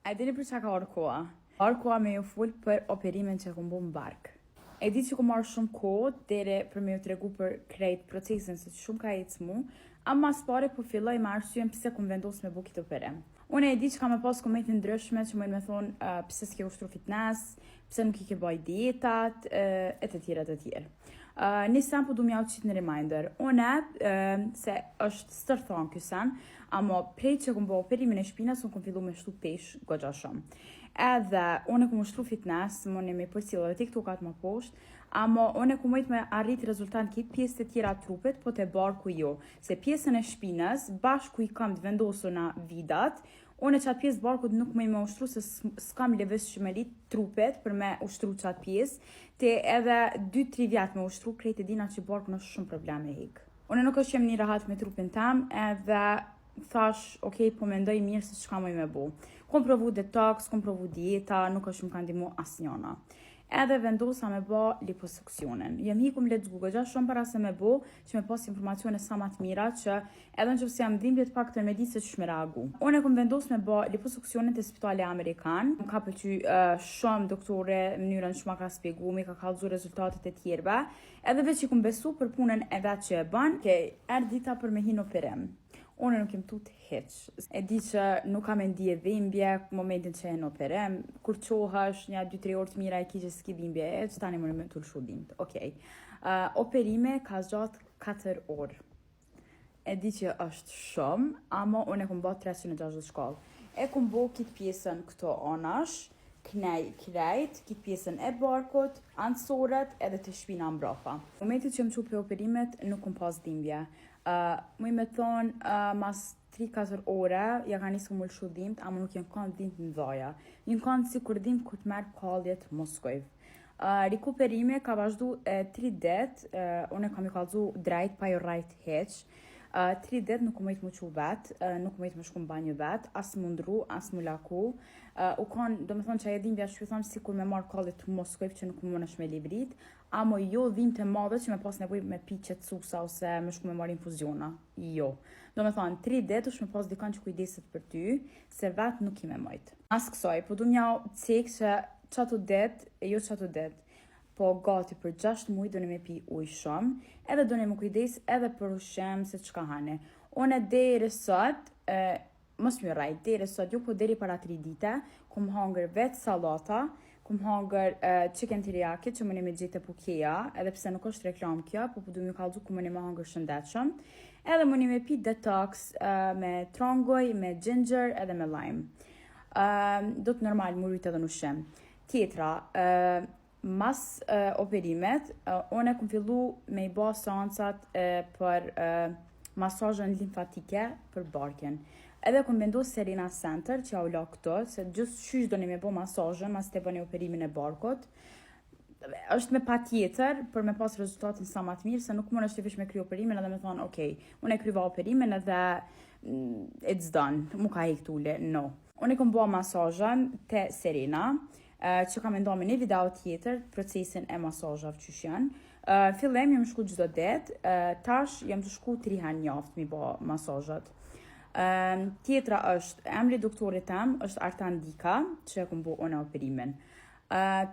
A dini për çka ka orë koha? Orë koha me ju full për operimin që kom bu në bark. E di që kom marrë shumë kohë deri për me ju tregu për krejt procesin se shumë ka ecë mu, ama mas pare po filloj me arsyen pse kom vendos me bu këtë operim. Unë e di që ka me pas komente ndryshme që mojnë me thonë pse s'ke ushtru fitness, pse nuk i ke baj dietat, e të tjera të tjerë. Një sen po du m'ja u qitë në reminder. Une, se është stërthon kjo sen, ama prej që kom bo operimin e shpinës, unë kom fillu me shtu pesh gogja shumë. Edhe, unë kom ushtru fitness, më në me përcilave TikTokat më poshtë, ama unë kom mojtë me arrit rezultat ki pjesë të tjera trupit, po të barku jo. Se pjesën e shpinës, bashku i kam të vendosu na vidat, unë qatë pjesë barkut nuk me ushtru se s'kam levis shmerit trupet për me ushtru qatë pjesë, te edhe 2-3 vjetë me ushtru krejt e dina që barku në shumë probleme hik. Unë nuk është që jem një rahat me trupin tam edhe thash, okej, po mendoj mirë se çka moj me bu. Kom provu detox, kom provu dieta, nuk është më kanë dimu asnjona. Edhe vendosa me ba liposuksionin. Jem hikum let's Google gja shumë para se me bo, që me pas informacione sa ma të mira që edhe në që jam dhimbjet pak të me di se që me reagu. Unë e kom vendos me ba liposuksionin të spitali Amerikan. Më ka pëlqy shumë doktore, mënyrën që ma ka spjegu, mi ka kallëzu rezultatet e tjerve. Edhe veç i kom besu për punën e vetë që e ban, erë dita për me hin operim. Unë nuk jem tut heq. E di që nuk kam e ndije dhimbje momentin që e në operim. Kur qohësh një 2-3 orë të mira e ki që s'ki dhimbje e që tani më në të lëshu dhimbë. Okej. Operime ka zgjatë 4 orë. E di që është shumë, ama unë e kom bë 360 shkallë. E kom bë kitë pjesën këto anash, knej krejt, kitë pjesën e barkut, anësoret edhe të shpina mbrapa. Momentit që më qupe operimet nuk kom pas dhimbje. Muj me thonë, mas 3-4 ore, ja ka njësë më lëshu dhimt, ama nuk jenë kanë dhimt në dhaja. Jenë kanë si kur dhimt këtë merë kalljet Moskojv. Rikuperime ka vazhdu 3 det, unë kam i kallzu drejt, pa jo rajt heq. 3 det nuk mojtë më qu vetë, nuk mojtë më shku në banjë vetë, asë më ndru, asë më laku. U kanë, do me thonë që aje dhimbja që thonë si kur me marë kalljet Moskojv që nuk më mënesh me livrit, amo jo dhimbë të madhe që me pas nevoj me pi qetësusa ose me shku me marë infuziona. Jo. Do me thonë, 3 det është me pas dikan që kujdeset për ty, se vetë nuk i me mojtë. As kësoj, po du mjau cek që qato det, jo qato det, po gati për 6 muaj do në me pi ujë shumë, edhe do në me kujdes edhe për ushqim se çka hane. Unë deri sot, mos më rajt, deri sot, jo po deri para 3 dite, kom hangër vetë salata, kom hangër chicken teriyaki që më në me gjithë pukeja, edhe pse nuk është reklam kjo, po du më kallëzu ku më në me hangër shëndetshëm, edhe më në me pi detox me trongoj, me ginger edhe me lime. Do të normal më rrit edhe në ushqim. Tjetra, mas operimet, unë e kom fillu me i ba seancat për masazhen limfatike për barken. Edhe kom vendos Serena Center që au la këto, se gjusë qysh do një me bo masazhen mas të bëni operimin e barkut. Është me pa tjetër për me pas rezultatin sa ma të mirë, se nuk mund është të vish me kry operimin edhe me thonë, okej, unë e kryva operimin edhe it's done, mu ka hek t'ule, no. Unë e kom bo masazhen të Serena, që kam ndonë me një video tjetër, procesin e masazhave që janë. Fillem jam shku çdo det, tash jam të shku 3 herë në javë mi bë masazhat. Tjetra është emri doktorit tam, është Artan Dika, që e kom bë unë operimin.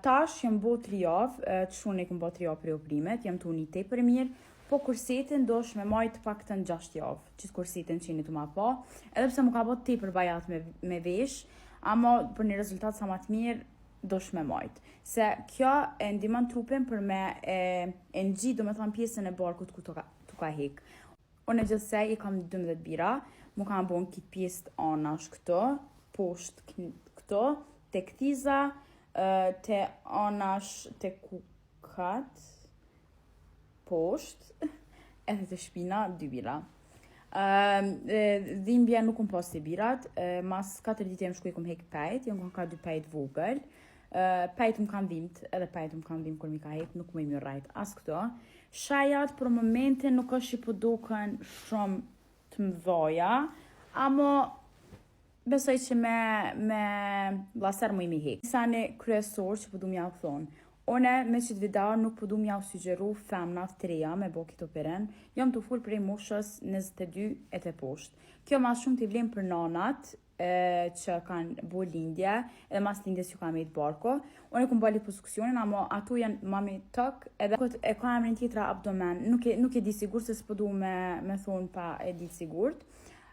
Tash jam bë 3 javë, të shun e kom bë 3 javë për operimet, jam të unite për mirë, po kursetin dosh me majt pak të në 6 javë, që kursetin që një të ma po, edhe pse më ka bë tepër bajat me vesh, ama për një rezultat sa ma të mirë, dosh me majt. Se kjo e ndihmon trupin për me e ngjit, do me thonë pjesën e barkut ku të ka hek. Unë gjithsej i kam 12 bira, mu kam bon kitë pjesë të anash këto, poshtë këto, te kthiza, te anash te kukat, poshtë, edhe te shpina 2 bira. Dhimbja nuk kom pas të birat, mas 4 ditë jem shku i kom hek pejt, jem kom ka 2 pejt vogël, pejt më kanë dhimt, edhe pejt më kanë dhimt kur mi ka hek, nuk më i mirë rajt as këto. Shajat për momentin nuk është i pëdoken shumë të mdhoja, amo besoj që me laser më i mi hek. Sani kryesor që pëdu mja u thonë, one me qëtë video nuk pëdu mja u sugjeru femnat të reja me bo këtë operen, jam të full prej moshës 22 e të poshtë. Kjo ma shumë t'i vlim për nanat, që kanë bu lindje, edhe mas lindjes ju ka me i të barko. Unë e kom bali diskusionin, amo atu janë mami tëk, edhe e ka emrin tjetra abdomen. Nuk e di sigur, se s'po du me thonë pa e di sigurt.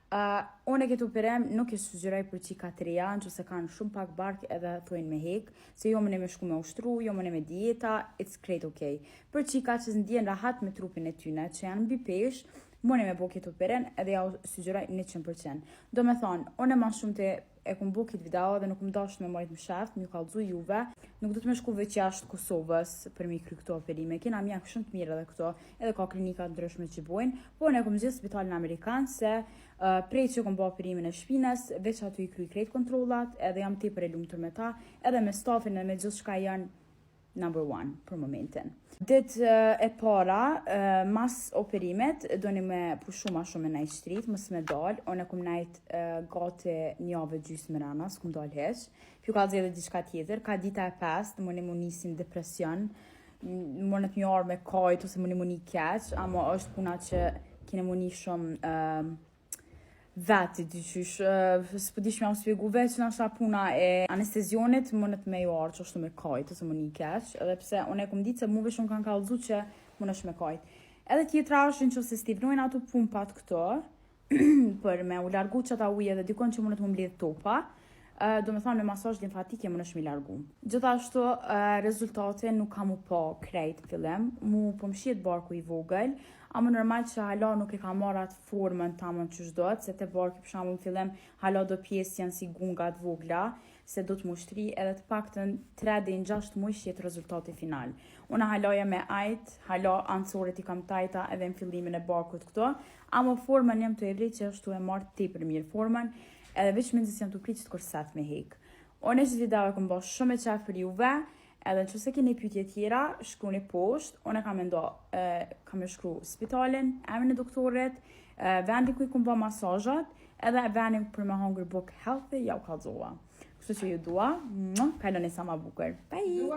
Unë e këtu përrem nuk e sugjeroj për qika të reja, në që se kanë shumë pak bark edhe thujnë me hek, se jo mëne me shku me ushtru, jo mëne me dieta, it's great okay. Për qika që s'ndjen rahat me trupin e tyne, që janë mbi pesh, mëne me bo këtu përren edhe ja sugjeroj 100%. Do me thonë, unë e ma shumë të e kum bo këtë video dhe nuk më dasht me mojt më sheft, më kallëzu juve, nuk do të me shku veç jashtë Kosovës për mi kry këto operime, kena mjek shumë të mirë edhe këto, edhe ka klinikat ndryshme që bojnë, po ne kum gjithë spitalin Amerikan se prej që kom bo operimin e shpines, veç aty i kry krejt kontrolat, edhe jam tepër e lumtur me ta, edhe me stafin edhe me gjithë shka janë number 1 për momentin. Ditë e para, mas operimet, do një me pushu ma shumë në shtrit, mës me dal, unë e kum najt gati një javë gjysë më rana, s'kum dal heq, pju ka zedhe diçka tjetër, ka dita e 5, më një mu nisin depresion, më në të një orë me kajt, ose më një mu një keq, amo është puna që kine mu një shumë vetë, dyqysh, s'po dish me am spjegu veç në asha puna e anestezionit, më në të me ju arë që është me kajt, ose më një keq, edhe pse unë e kom ditë se muve shumë kanë kallëzu që më është me kajt. Edhe tjetra është në që se stivnojnë ato pumpat këto, për me u largu që ata uje dhe dikon që më në të më mblidh topa, do me thonë me masazh limfatike më nëshmi largu. Gjithashtu, rezultate nuk kam u po krejt fillim, mu po më shiet barku i vogël, ama normal që hala nuk e ka marrë atë formën tamam që shdojt, se te barku për shembull në fillim hala do pjesë janë si gungat vogla, se do të mushtri edhe të paktën 3 deri në 6 muaj shiet rezultati final. Unë halaja me ajt, hala ancorit i kam tajta edhe në fillimin e barkut këto, ama formën jam të evrit që është e marrë tepër mirë formën, edhe veç mendjes jam të pritë që të kurset me hek. Unë e që video e kom bërë shumë e qef për juve, edhe në që se keni pyetje tjera, shkruni poshtë, unë kam mendo, kam e shkru spitalin, emrin e doktorit, vendin ku i kom bërë masazhat, edhe vendin për me hangër book healthy, ja u kallëzova. Kështu që ju dua, kaloni sa ma bukur. Bye!